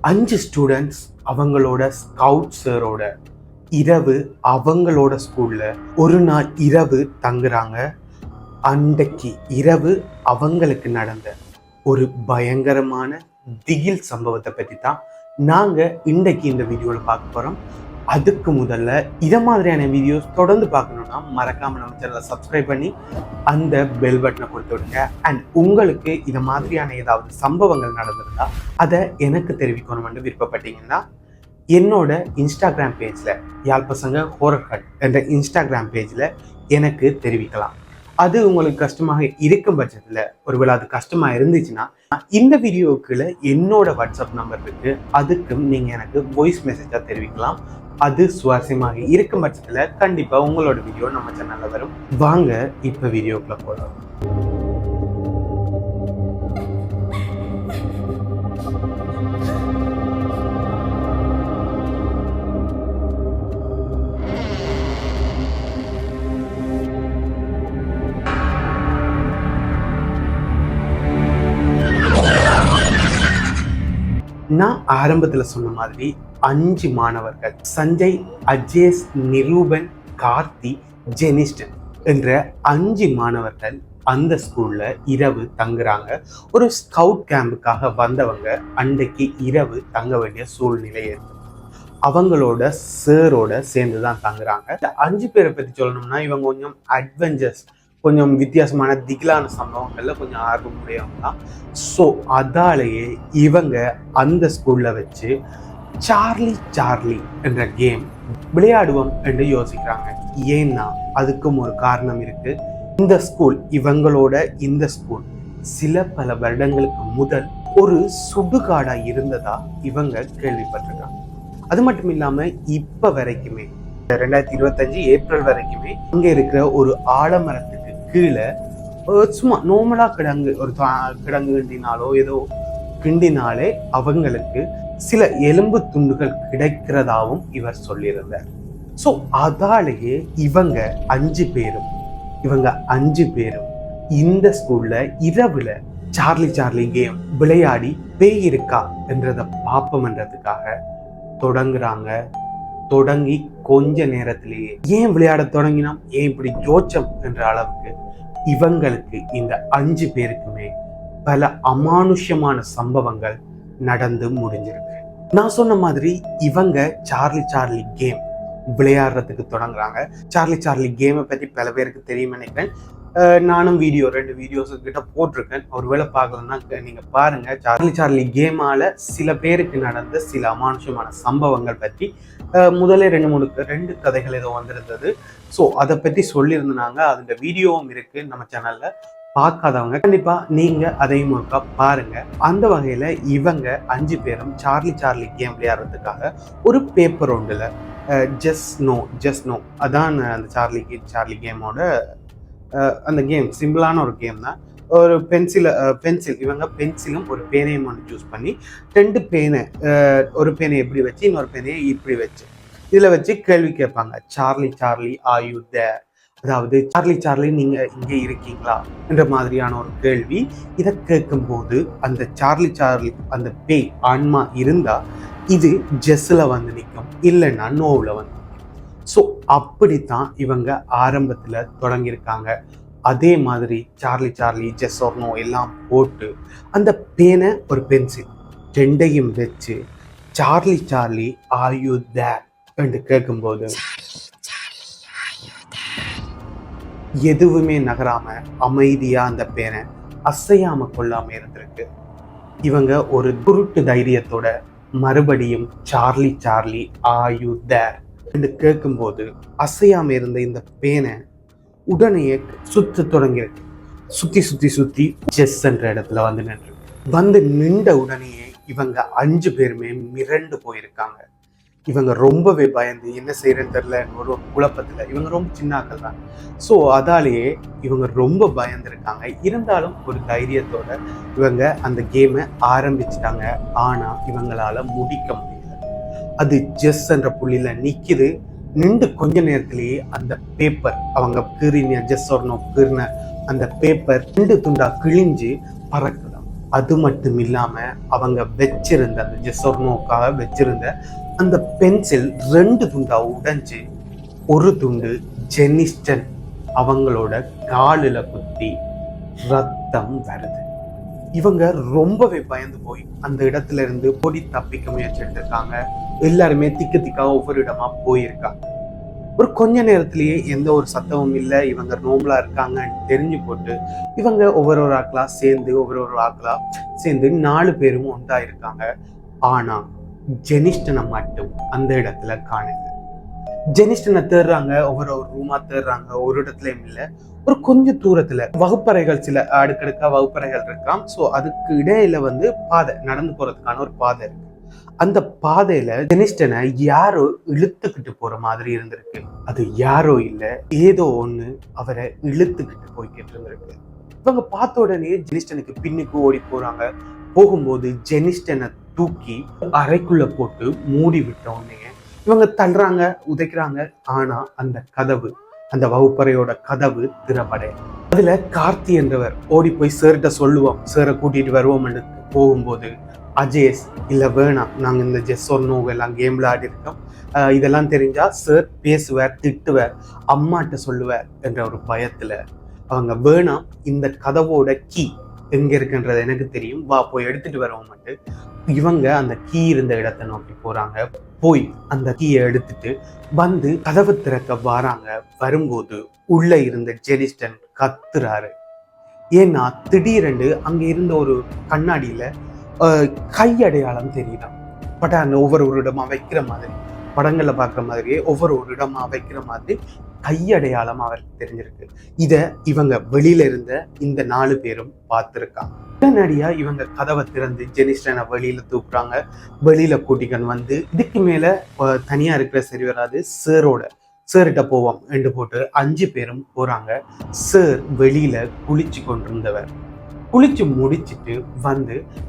5 students அவங்களோட scout சாரோட இரவு அவங்களோட ஸ்கூல்ல ஒரு நாள் இரவு தங்குறாங்க. அன்றைக்கு இரவு அவங்களுக்கு நடந்த ஒரு பயங்கரமான திகில் சம்பவத்தை பற்றி தான் நாங்க இன்றைக்கு இந்த வீடியோல பார்க்க போறோம். அதுக்கு முதல்ல இதை மாதிரியான வீடியோஸ் தொடர்ந்து பார்க்கணும்னா மறக்காம நம்ம சேனலை சப்ஸ்கிரைப் பண்ணி அந்த பெல் பட்டனை கொடுத்து விடுங்க. அண்ட் உங்களுக்கு இதை மாதிரியான ஏதாவது சம்பவங்கள் நடந்திருந்தா அதை எனக்கு தெரிவிக்கணும்னு விருப்பப்பட்டீங்கன்னா என்னோட இன்ஸ்டாகிராம் பேஜ்ல யாழ்ப்பசங்க ஹோரர் கட் என்ற இன்ஸ்டாகிராம் பேஜ்ல எனக்கு தெரிவிக்கலாம். அது உங்களுக்கு கஷ்டமாக இருக்கும் பட்சத்தில் ஒருவேளை அது கஷ்டமாக இருந்துச்சுன்னா இந்த வீடியோக்குள்ள என்னோட வாட்ஸ்அப் நம்பர் இருக்கு, அதுக்கும் நீங்கள் எனக்கு வாய்ஸ் மெசேஜாக தெரிவிக்கலாம். அது சுவாரஸ்யமாக இருக்கும் பட்சத்தில் கண்டிப்பாக உங்களோட வீடியோ நம்ம சேனலில் வரும். வாங்க இப்போ வீடியோக்குள்ள போகலாம். நான் ஆரம்பத்தில் சொன்ன மாதிரி 5 மாணவர்கள் சஞ்சய், அஜேஷ், நிரூபன், கார்த்தி, ஜெனிஸ்டன் என்ற 5 மாணவர்கள் அந்த ஸ்கூல்ல இரவு தங்குறாங்க. ஒரு ஸ்கவுட் கேம்புக்காக வந்தவங்க அன்றைக்கு இரவு தங்க வேண்டிய சூழ்நிலை ஏற்படும். அவங்களோட சேரோட சேர்ந்து தான் தங்குறாங்க. இந்த 5 பேரை பற்றி சொல்லணும்னா இவங்க கொஞ்சம் அட்வென்ச்சர்ஸ், கொஞ்சம் வித்தியாசமான திகிலான சம்பவங்கள்ல கொஞ்சம் ஆர்வம் உடையவங்க தான். ஸோ அதாலேயே இவங்க அந்த ஸ்கூல்ல வச்சு சார்லி என்ற கேம் விளையாடுவோம் என்று யோசிக்கிறாங்க. ஏன்னா அதுக்கும் ஒரு காரணம் இருக்கு. இந்த ஸ்கூல் இந்த ஸ்கூல் சில பல வருடங்களுக்கு முதல் ஒரு சுடுகாடா இருந்ததா இவங்க கேள்விப்பட்டிருக்காங்க. அது மட்டும் இல்லாம இப்ப வரைக்குமே 2025 ஏப்ரல் வரைக்குமே அங்க இருக்கிற ஒரு ஆலமரத்துக்கு கீழே சும்மா நார்மலா கிடங்கு, ஒரு கிடங்கு கிண்டினாலோ ஏதோ கிண்டினாலே அவங்களுக்கு சில எலும்பு துண்டுகள் கிடைக்கிறதாவும் இவர் சொல்லியிருந்தார். ஸோ அதாலேயே இவங்க 5 பேரும் இந்த ஸ்கூல்ல இரவுல சார்லி கேம் விளையாடி பேய் இருக்கா என்றதை பார்ப்போம்ன்றதுக்காக தொடங்குறாங்க. தொடங்கி கொஞ்ச நேரத்திலேயே ஏன் விளையாட தொடங்கினோம், ஏன் இப்படி ஜோச்சம் என்ற அளவுக்கு இவங்களுக்கு இந்த 5 பேருக்குமே பல அமானுஷ்யமான சம்பவங்கள் நடந்து முடிஞ்சிருக்கு. நான் சொன்ன மாதிரி இவங்க சார்லி கேம் விளையாடுறதுக்கு தொடங்குறாங்க. சார்லி கேமை பற்றி பல பேருக்கு தெரியும் நினைக்கிறேன். நானும் 2 வீடியோஸ் கிட்ட போட்டிருக்கேன். ஒருவேளை பார்க்கலன்னா நீங்க பாருங்க. சார்லி கேமால சில பேருக்கு நடந்த சில அமானுஷமான சம்பவங்கள் பற்றி முதல்ல 2 கதைகள் ஏதோ வந்திருந்தது. ஸோ அதை பற்றி சொல்லியிருந்தாங்க. அந்த வீடியோவும் இருக்கு நம்ம சேனல்ல. பார்க்காதவங்க கண்டிப்பா நீங்க அதையும் ஒருக்கா பாருங்க. அந்த வகையில இவங்க 5 பேரும் சார்லி கேம் விளையாடுறதுக்காக ஒரு பேப்பர் ஒன்றுல ஜஸ்ட் நோ அதான் அந்த சார்லி கேமோட அந்த கேம் சிம்பிளான ஒரு கேம் தான். ஒரு பென்சில் இவங்க பென்சிலும் ஒரு பேனையும் ஒன்று சூஸ் பண்ணி 2 பேனை, ஒரு பேனை எப்படி வச்சு இன்னொரு பேனையை இப்படி வச்சு இதில் வச்சு கேள்வி கேட்பாங்க. சார்லி ஆர் யூ தேர், அதாவது சார்லி நீங்க இங்கே இருக்கீங்களா என்ற மாதிரியான ஒரு கேள்வி. இதை கேட்கும்போது அந்த சார்லி அந்த பேய் ஆன்மா இருந்தா இது ஜெஸ்ல வந்து நிற்கும், இல்லைன்னா நோவில் வந்து. ஸோ அப்படித்தான் இவங்க ஆரம்பத்தில் தொடங்கியிருக்காங்க. அதே மாதிரி சார்லி ஜெஸ் ஆர் நோ எல்லாம் போட்டு அந்த பேனை ஒரு பென்சில் 2யும் வச்சு சார்லி ஆர் யூ தேர் என்று கேட்கும்போது எதுவுமே நகராம அமைதியா அந்த பேனை அசையாம கொள்ளாம இருந்திருக்கு. இவங்க ஒரு குருட்டு தைரியத்தோட மறுபடியும் சார்லி ஆர் யூ தேர் என்று கேட்கும்போது அசையாம இருந்த இந்த பேனை உடனே சுத்த தொடங்கியிருக்கு. சுத்தி ஜெஸ் என்ற இடத்துல வந்து நின்ற உடனேயே இவங்க 5 பேருமே மிரண்டு போயிருக்காங்க. இவங்க ரொம்பவே பயந்து என்ன செய்யறேன்னு தெரியல, ஒரு குழப்பத்துல. இவங்க ரொம்ப சின்னாக்கள் தான். ஸோ அதாலேயே இவங்க ரொம்ப பயந்துருக்காங்க. இருந்தாலும் ஒரு தைரியத்தோட இவங்க அந்த கேமை ஆரம்பிச்சிட்டாங்க. ஆனா இவங்களால முடிக்க முடியல. அது ஜெஸ் என்ற புள்ளியில நிக்குது. நின்று கொஞ்ச நேரத்திலேயே அந்த பேப்பர் அவங்க கீறின ஜெஸ் கீறின அந்த பேப்பர் 2 துண்டா கிழிஞ்சு பறக்குதான். அது மட்டும் இல்லாம அவங்க வச்சிருந்த அந்த ஜெசோர்னோக்காக வச்சிருந்த அந்த பென்சில் 2 துண்டா உடைஞ்சு ஒரு துண்டு ஜெனிஸ்டன் அவங்களோட காலில் குத்தி ரத்தம் வருது. இவங்க ரொம்பவே பயந்து போய் அந்த இடத்துல இருந்து பொடி தப்பிக்க முயற்சிட்டு இருக்காங்க. எல்லாருமே திக்கு திக்காக ஒவ்வொரு இடமா போயிருக்காங்க. ஒரு கொஞ்ச நேரத்திலேயே எந்த ஒரு சத்தமும் இல்லை, இவங்க நோம்பலா இருக்காங்கன்னு தெரிஞ்சு போட்டு இவங்க ஒவ்வொரு ஆக்களா சேர்ந்து 4 பேரும் ஒன்றா இருக்காங்க. ஆனா ஜெனிஸ்டனை மட்டும் அந்த இடத்துல காணுது. ஜெனிஸ்டனை தேடுறாங்க, ஒவ்வொரு ரூமா தேடுறாங்க, ஒரு இடத்துலயும் இல்லை. ஒரு கொஞ்சம் தூரத்துல வகுப்பறைகள், சில அடுக்கடுக்கா வகுப்பறைகள் இருக்காம். ஸோ அதுக்கு இடையில பாதை, நடந்து போறதுக்கான ஒரு பாதை இருக்கு. அந்த பாதையில ஜெனிஸ்டனை யாரோ இழுத்துக்கிட்டு போற மாதிரி இருந்திருக்கு. அது யாரோ இல்ல, ஏதோ ஒண்ணு அவரை இழுத்துக்கிட்டு போய்கிட்டு இருந்திருக்கு. இவங்க பார்த்த உடனே ஜெனிஸ்டனுக்கு பின்னுக்கு ஓடி போறாங்க. போகும்போது ஜெனிஸ்டனை தூக்கி அறைக்குள்ள போட்டு மூடி விட்ட உடனே இவங்க தள்ளுறாங்க, உதைக்கிறாங்க. ஆனா அந்த கதவு, அந்த வகுப்பறையோட கதவு திறப்படை. அதுல கார்த்தி என்றவர் ஓடி போய் சேர்கிட்ட சொல்லுவோம், சேரை கூட்டிட்டு வருவோம் போகும்போது அஜேஸ் இல்ல வேணாம், நாங்க இந்த ஜெஸ்ஸோ எல்லாம் கேம்ல ஆடி இருக்கோம், இதெல்லாம் தெரிஞ்சா சார் பேசுவார், திட்டுவார், அம்மாட்ட சொல்லுவார் என்ற ஒரு பயத்துல அவங்க வேணாம், இந்த கதவோட கீ எங்க இருக்குன்றது எனக்கு தெரியும், வா போய் எடுத்துட்டு வரவும் மட்டும் இவங்க அந்த கீ இருந்த இடத்தை நோக்கி போறாங்க. போய் அந்த கீயை எடுத்துட்டு கதவு திறக்க வராங்க. வரும்போது உள்ள இருந்த ஜெனிஸ்டன் கத்துறாரு. ஏன்னா திடீரென்று அங்க இருந்த ஒரு கண்ணாடியில கையடையாளம் தெரியுதான். பட் ஒவ்வொரு இடமா வைக்கிற மாதிரி, படங்கள்ல பாக்குற மாதிரியே ஒவ்வொரு இடமா வைக்கிற மாதிரி கையடையாளம் அவருக்கு தெரிஞ்சிருக்கு. இத இவங்க வெளியில இருந்த இந்த 4 பேரும் பார்த்திருக்காங்க. உடனடியா இவங்க கதவை திறந்து ஜெனிஸ்டனை வெளியில தூக்குறாங்க. வெளியில கூட்டிக்கன் இதுக்கு மேல தனியா இருக்கிற சரி வராது, சேர்கிட்ட போவோம் என்று போட்டு 5 பேரும் போறாங்க. சேர் வெளியில குளிச்சு கொண்டிருந்தவர் குளிச்சு முடிச்சுட்டு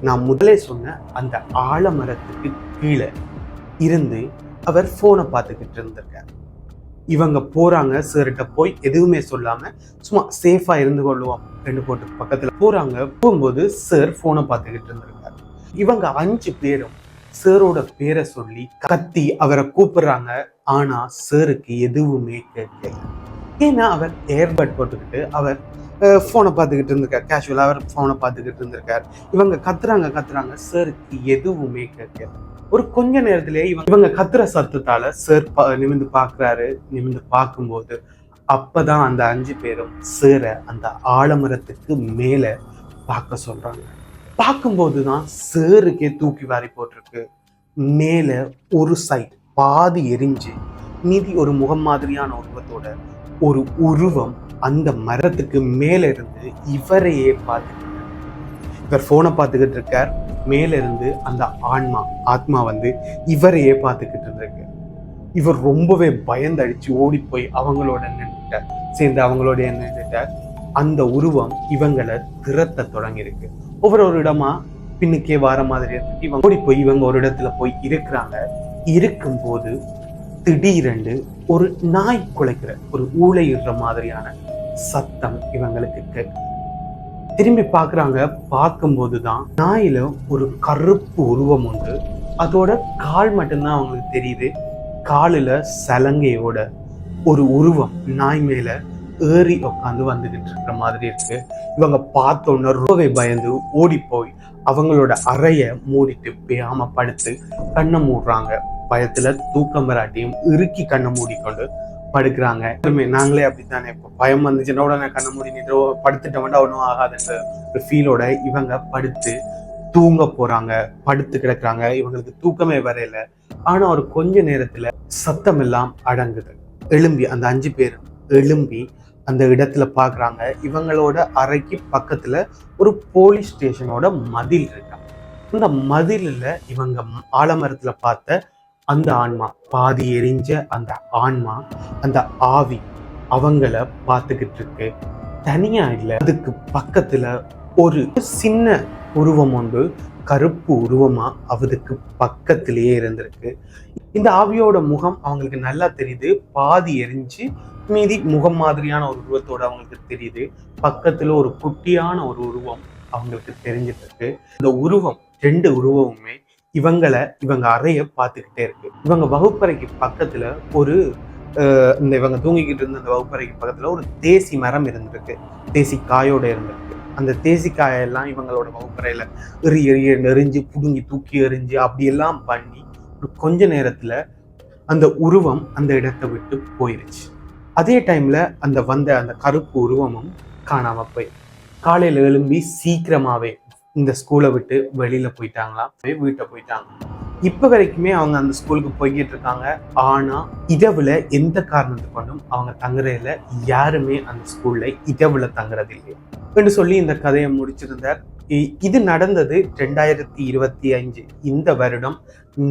நான் முதலே சொன்ன அந்த ஆலமரத்துக்கு கீழே இருந்து அவர் போனை பார்த்துக்கிட்டு இருந்திருக்கார். இவங்க போறாங்க, சேர்கிட்ட போய் எதுவுமே சொல்லாம சும்மா சேஃபா இருந்து கொள்ளுவோம் ரெண்டு போட்டு பக்கத்துல போறாங்க. போகும்போது சேர் போனை பார்த்துக்கிட்டு இருந்திருக்காரு. இவங்க 5 பேரும் சேரோட பேரை சொல்லி கத்தி அவரை கூப்பிடுறாங்க. ஆனா சேருக்கு எதுவுமே கேட்கல. ஏன்னா அவர் ஏர்பட் போட்டுக்கிட்டு அவர் போனை பார்த்துக்கிட்டு இருந்திருக்காரு. கேஷுவலா அவர் போனை பார்த்துக்கிட்டு இருந்திருக்காரு. இவங்க கத்துறாங்க, சேருக்கு எதுவுமே கேட்கல. ஒரு கொஞ்ச நேரத்திலேயே இவங்க கத்துற சத்தத்தால சேர் நிமிந்து பாக்குறாரு. நிமிந்து பார்க்கும்போது அப்பதான் அந்த 5 பேரும் சேர அந்த ஆலமரத்துக்கு மேல பார்க்க சொல்றாங்க. பார்க்கும்போதுதான் சேருக்கே தூக்கி வாரி போட்டிருக்கு. மேல ஒரு சைட் பாதி எரிஞ்சு மீதி ஒரு முகம் மாதிரியான உருவத்தோட ஒரு உருவம் அந்த மரத்துக்கு மேல இருந்து இவரையே பார்த்துக்கிட்டு, இவர் போனை பார்த்துக்கிட்டு இருக்கார். மேல இருந்து அந்த ஆத்மா இவரையே பார்த்துக்கிட்டு இருந்திருக்கு. இவர் ரொம்பவே பயந்தடிச்சு ஓடி போய் அவங்களோட நின்றுட்டார். சேர்ந்து அவங்களோட நின்றுட்டார். அந்த உருவம் இவங்களை திரட்ட தொடங்கியிருக்கு. ஒவ்வொரு இடமா பின்னுக்கே வர மாதிரி இருக்கு. இவங்க ஓடி போய் இவங்க ஒரு இடத்துல போய் இருக்கிறாங்க. இருக்கும்போது திடீரென்று ஒரு நாய் குலைக்கிற, ஒரு ஊளையிடுற மாதிரியான சத்தம் இவங்களுக்கு கேட்கு. திரும்பி பார்க்குறாங்க. பார்க்கும்போதுதான் நாயில ஒரு கருப்பு உருவம் உண்டு. அதோட கால் மட்டும்தான் அவங்களுக்கு தெரியுது. காலில் சலங்கையோட ஒரு உருவம் நாய் மேல ஏறி உட்காந்து வந்துகிட்டு இருக்கிற மாதிரி இருக்கு. இவங்க பார்த்தோன்னு ரொம்பவே பயந்து ஓடி போய் அவங்களோட அறைய மூடிட்டு பேயாம படுத்து கண்ணை மூடுறாங்க. பயத்துல தூக்கம் வராட்டியும் இறுக்கி கண்ணை மூடிக்கொண்டு படுக்கிறாங்க. நாங்களே அப்படித்தானே, இப்போ பயம் வந்துச்சுன்னா உடனே கண்ணை மூடி நின்று படுத்துட்டோம்னா ஒன்றும் ஆகாதுன்ற ஒரு ஃபீலோட இவங்க படுத்து தூங்க போறாங்க. படுத்து கிடக்குறாங்க. இவங்களுக்கு தூக்கமே வரையில. ஆனா ஒரு கொஞ்ச நேரத்துல சத்தம் எல்லாம் அடங்குது. எழும்பி அந்த 5 பேரும் எழும்பி அந்த இடத்துல பாக்குறாங்க. இவங்களோட அறைக்கு பக்கத்துல ஒரு போலீஸ் ஸ்டேஷனோட மதில் இருக்கா. அந்த மதிலில் இவங்க ஆலமரத்துல பார்த்த அந்த ஆன்மா, பாதி எரிஞ்ச அந்த ஆன்மா, அந்த ஆவி அவங்கள பார்த்துக்கிட்டு இருக்கு. தனியா இல்லை, அதுக்கு பக்கத்துல ஒரு சின்ன உருவம் ஒன்று, கருப்பு உருவமா அவதுக்கு பக்கத்திலேயே இருந்திருக்கு. இந்த ஆவியோட முகம் அவங்களுக்கு நல்லா தெரியுது. பாதி எரிஞ்சு மீதி முகம் மாதிரியான ஒரு உருவத்தோட அவங்களுக்கு தெரியுது. பக்கத்துல ஒரு குட்டியான ஒரு உருவம் அவங்களுக்கு தெரிஞ்சிட்டு இருக்கு. இந்த உருவம், 2 உருவமுமே இவங்க அறைய பார்த்துக்கிட்டே இருக்கு. இவங்க வகுப்பறைக்கு பக்கத்துல ஒரு இவங்க தூங்கிக்கிட்டு இருந்த அந்த வகுப்பறைக்கு பக்கத்துல ஒரு தேசி மரம் இருந்திருக்கு. தேசி காயோட இருந்திருக்கு. அந்த தேசி காயெல்லாம் இவங்களோட வகுப்பறையில எரிஞ்சு புடுங்கி தூக்கி எறிஞ்சு அப்படியெல்லாம் பண்ணி ஒரு கொஞ்ச நேரத்துல அந்த உருவம் அந்த இடத்தை விட்டு போயிருச்சு. அதே டைம்ல அந்த கருப்பு உருவமும் காணாம போய் காலையில எழும்பி சீக்கிரமாவே இந்த ஸ்கூலை விட்டு வெளியில போயிட்டாங்களாம், வீட்டை போயிட்டாங்க. இப்ப வரைக்குமே அவங்க அந்த ஸ்கூலுக்கு போய்கிட்டு இருக்காங்க. ஆனா இரவுல எந்த காரணத்தை கொண்டும் அவங்க தங்குறதுல யாருமே அந்த ஸ்கூல்ல இரவுல தங்குறது இல்லையா என்று சொல்லி இந்த கதையை முடிச்சிருந்தார். இது நடந்தது 2025 இந்த வருடம்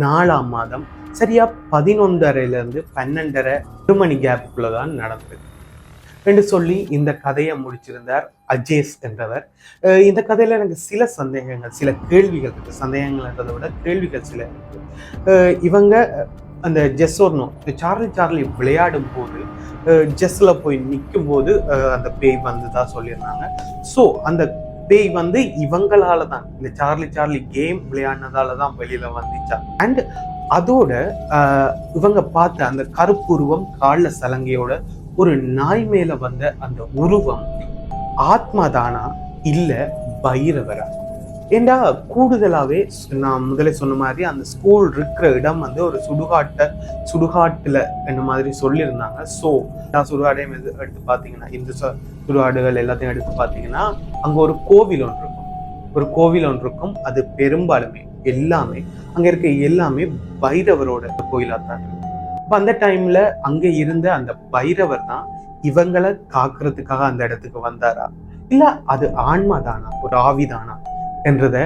4ஆம் மாதம் சரியா 11:30 12:30 மணி கேப்புக்குள்ளதான் நடந்தது என்று சொல்லி இந்த கதையை முடிச்சிருந்தார் அஜேஸ் என்றவர். இந்த கதையில எனக்கு சில சந்தேகங்கள், சில கேள்விகள் இருக்கு. சந்தேகங்கள்ன்றதை விட கேள்விகள் சில இருக்கு. இவங்க அந்த ஜெஸ் ஓர் நோ, சார்லி விளையாடும் போது ஜெஸ்ல போய் நிற்கும் போது அந்த பேய் வந்துதான் சொல்லியிருந்தாங்க. ஸோ அந்த பேய் இவங்களால தான், இந்த சார்லி கேம் விளையாடினதால தான் வெளியில வந்துச்சா. அண்ட் அதோட இவங்க பார்த்த அந்த கருப்புருவம் கால சலங்கையோட ஒரு நாய் மேல வந்த அந்த உருவம் ஆத்மாதானா இல்ல பைரவரா? ஏண்டா கூடுதலாவே நான் முதலே சொன்ன மாதிரி அந்த ஸ்கூல் இருக்கிற இடம் ஒரு சுடுகாட்டுல என்ன மாதிரி சொல்லியிருந்தாங்க. ஸோ சுடுகாடையும் எடுத்து பார்த்தீங்கன்னா, இந்த சுடுகாடுகள் எல்லாத்தையும் எடுத்து பார்த்தீங்கன்னா அங்க ஒரு கோவில் ஒன்று இருக்கும். அது பெரும்பாலுமே எல்லாமே அங்க இருக்க எல்லாமே பைரவரோட கோயிலா தான் இருக்கும். அப்ப அந்த டைம்ல அங்க இருந்த அந்த பைரவர் தான் இவங்களை காக்குறதுக்காக அந்த இடத்துக்கு வந்தாரா, இல்ல அது ஆன்மா தானா, ஒரு ஆவிதானா என்றத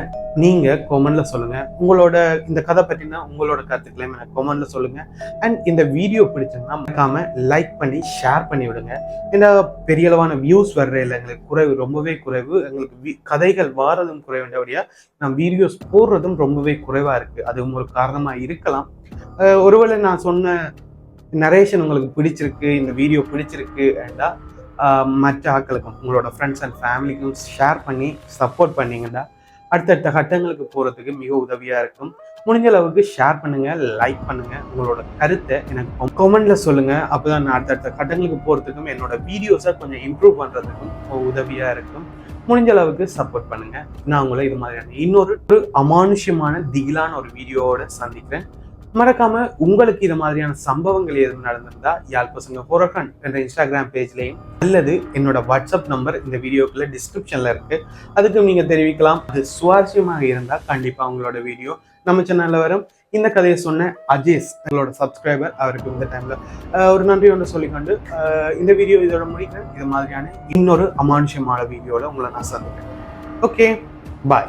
நீங்க கொமெண்ட்ல சொல்லுங்க. உங்களோட இந்த கதை பற்றினா உங்களோட கருத்துக்களையும் எனக்கு கொமெண்ட்ல சொல்லுங்க. அண்ட் இந்த வீடியோ பிடிச்சிருந்தா மறக்காம லைக் பண்ணி ஷேர் பண்ணி விடுங்க. இந்த பெரிய அளவான வியூஸ் வர்றதில்லை, எங்களுக்கு குறைவு, ரொம்பவே குறைவு. எங்களுக்கு கதைகள் வாரதும் குறைவுண்டபடியா நான் வீடியோஸ் போடுறதும் ரொம்பவே குறைவா இருக்கு. அதுவும் ஒரு காரணமா இருக்கலாம். ஒருவேளை நான் சொன்ன நரேஷன் உங்களுக்கு பிடிச்சிருக்கு, இந்த வீடியோ பிடிச்சிருக்கு என்றா மற்ற ஆட்களுக்கும் உங்களோட ஃப்ரெண்ட்ஸ் அண்ட் ஃபேமிலிக்கும் ஷேர் பண்ணி சப்போர்ட் பண்ணீங்கன்னா அடுத்தடுத்த கட்டங்களுக்கு போகிறதுக்கு மிக உதவியாக இருக்கும். முடிஞ்ச அளவுக்கு ஷேர் பண்ணுங்க, லைக் பண்ணுங்க, உங்களோட கருத்தை எனக்கு கமெண்ட்ல சொல்லுங்க. அப்போதான் நான் அடுத்தடுத்த கட்டங்களுக்கு போகிறதுக்கும் என்னோட வீடியோஸை கொஞ்சம் இம்ப்ரூவ் பண்ணுறதுக்கும் உதவியாக இருக்கும். முடிஞ்ச அளவுக்கு சப்போர்ட் பண்ணுங்க. நான் உங்களை இது மாதிரியான இன்னொரு அமானுஷ்யமான திகிலான ஒரு வீடியோவோட சந்திக்கிறேன். மறக்காம உங்களுக்கு இது மாதிரியான சம்பவங்கள் எதுவும் நடந்திருந்தா யாழ் பசங்க போரகன் என்ற இன்ஸ்டாகிராம் பேஜ்லையும் அல்லது என்னோட வாட்ஸ்அப் நம்பர் இந்த வீடியோக்குள்ள டிஸ்கிரிப்ஷன்ல இருக்கு, அதுக்கு நீங்க தெரிவிக்கலாம். அது சுவாரஸ்யமாக இருந்தா கண்டிப்பா உங்களோட வீடியோ நம்ம சேனல்ல வரும். இந்த கதையை சொன்ன அஜேஸ் எங்களோட சப்ஸ்கிரைபர், அவருக்கு இந்த டைம்ல ஒரு நன்றி ஒன்று சொல்லிக்கொண்டு இந்த வீடியோ இதோட முடிக்கிறேன். இது மாதிரியான இன்னொரு அமானுஷ்யமான வீடியோல உங்களை நான் சந்திக்கிறேன். ஓகே, பாய்.